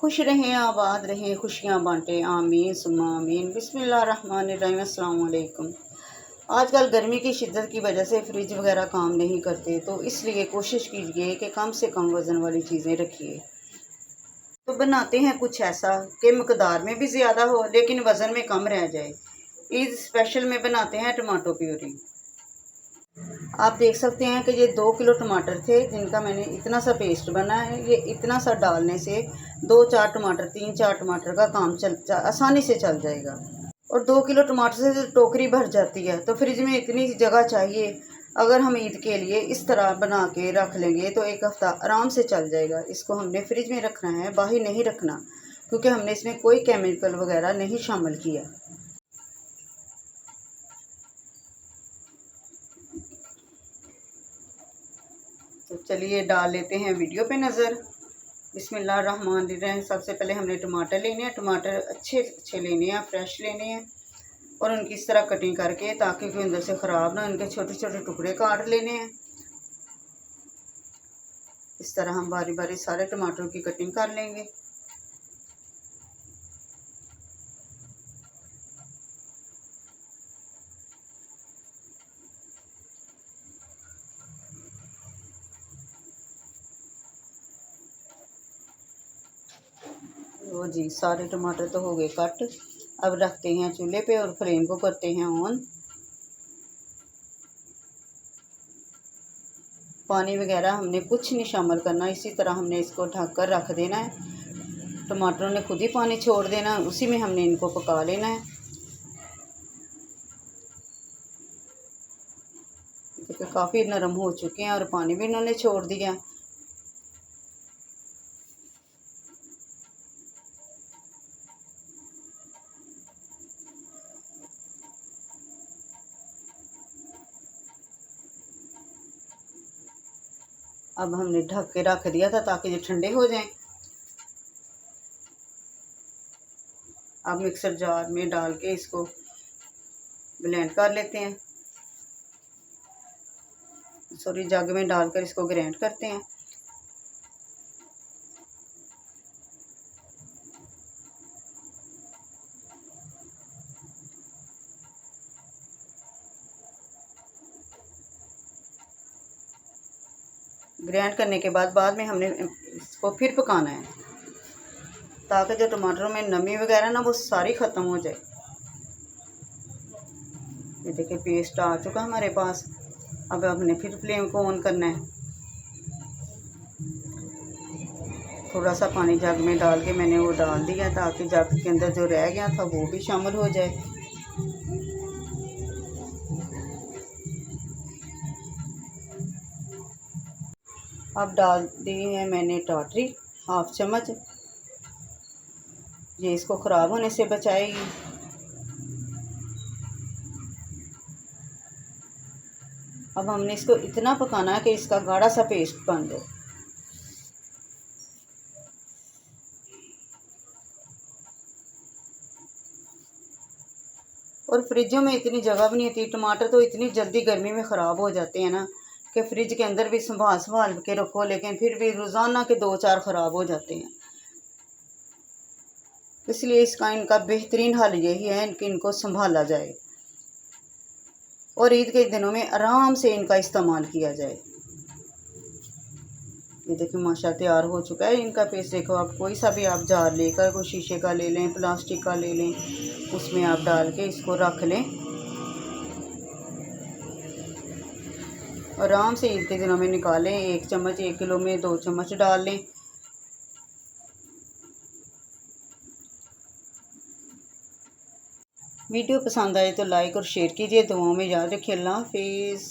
खुश रहें, आबाद रहें, खुशियाँ बांटें, आमीन सुम्मा आमीन। बिस्मिल्लाहिर्रहमानिर्रहीम। अस्सलाम वालेकुम। आजकल गर्मी की शिद्दत की वजह से फ्रिज वगैरह काम नहीं करते, तो इसलिए कोशिश कीजिए कि कम से कम वज़न वाली चीज़ें रखिए। तो बनाते हैं कुछ ऐसा कि मकदार में भी ज़्यादा हो लेकिन वज़न में कम रह जाए। ईद स्पेशल में बनाते हैं टमाटो प्यूरी। आप देख सकते हैं कि ये 2 किलो टमाटर थे जिनका मैंने इतना सा पेस्ट बना है। ये इतना सा डालने से 2-4 टमाटर 3-4 टमाटर का काम आसानी से चल जाएगा। और 2 किलो टमाटर से टोकरी भर जाती है, तो फ्रिज में इतनी जगह चाहिए। अगर हम ईद के लिए इस तरह बना के रख लेंगे तो 1 हफ़्ता आराम से चल जाएगा। इसको हमने फ्रिज में रखना है, बाहर नहीं रखना, क्योंकि हमने इसमें कोई केमिकल वगैरह नहीं शामिल किया। तो चलिए डाल लेते हैं वीडियो पे नज़र। बिस्मिल्लाहिर्रहमानिर्रहीम। सबसे पहले हमने टमाटर लेने हैं। टमाटर अच्छे अच्छे लेने हैं, फ्रेश लेने हैं, और उनकी इस तरह कटिंग करके, ताकि कोई अंदर से ख़राब ना, उनके छोटे छोटे टुकड़े काट लेने हैं। इस तरह हम बारी बारी सारे टमाटरों की कटिंग कर लेंगे। वो जी, सारे टमाटर तो हो गए कट। अब रखते हैं चूल्हे पे और फ्लेम को करते हैं ऑन। पानी वगैरह हमने कुछ नहीं शामिल करना, इसी तरह हमने इसको ढक कर रख देना है। टमाटरों ने खुद ही पानी छोड़ देना, उसी में हमने इनको पका लेना है। देखिए काफ़ी नरम हो चुके हैं और पानी भी इन्होंने छोड़ दिया। अब हमने ढक के रख दिया था ताकि ये ठंडे हो जाएं। अब मिक्सर जार में डाल के इसको ब्लेंड कर लेते हैं। सॉरी, जग में डालकर इसको ग्राइंड करते हैं। ग्राइंड करने के बाद में हमने इसको फिर पकाना है, ताकि जो टमाटरों में नमी वगैरह ना वो सारी ख़त्म हो जाए। ये देखिए पेस्ट आ चुका हमारे पास। अब हमने फिर फ्लेम को ऑन करना है। थोड़ा सा पानी जग में डाल के मैंने वो डाल दिया, ताकि जग के अंदर जो रह गया था वो भी शामिल हो जाए। अब डाल दी है मैंने टाटरी, 1/2 चम्मच। ये इसको ख़राब होने से बचाएगी। अब हमने इसको इतना पकाना है कि इसका गाढ़ा सा पेस्ट बन जाए। और फ्रिजों में इतनी जगह भी नहीं होती। टमाटर तो इतनी जल्दी गर्मी में ख़राब हो जाते हैं ना, कि फ्रिज के अंदर भी संभाल संभाल के रखो, लेकिन फिर भी रोज़ाना के 2-4 ख़राब हो जाते हैं। इसलिए इनका बेहतरीन हल यही है कि इनको संभाला जाए और ईद के दिनों में आराम से इनका इस्तेमाल किया जाए। ये देखिए माशा तैयार हो चुका है इनका पेस्ट। देखो, आप कोई सा भी आप जार लेकर, कोई शीशे का ले लें, प्लास्टिक का ले लें, उसमें आप डाल के इसको रख लें। आराम से ईद के दिनों में निकालें। 1 चम्मच 1 किलो में 2 चम्मच डाल लें। वीडियो पसंद आए तो लाइक और शेयर कीजिए। दुआओं में याद रखिए। अल्लाह हाफिज़।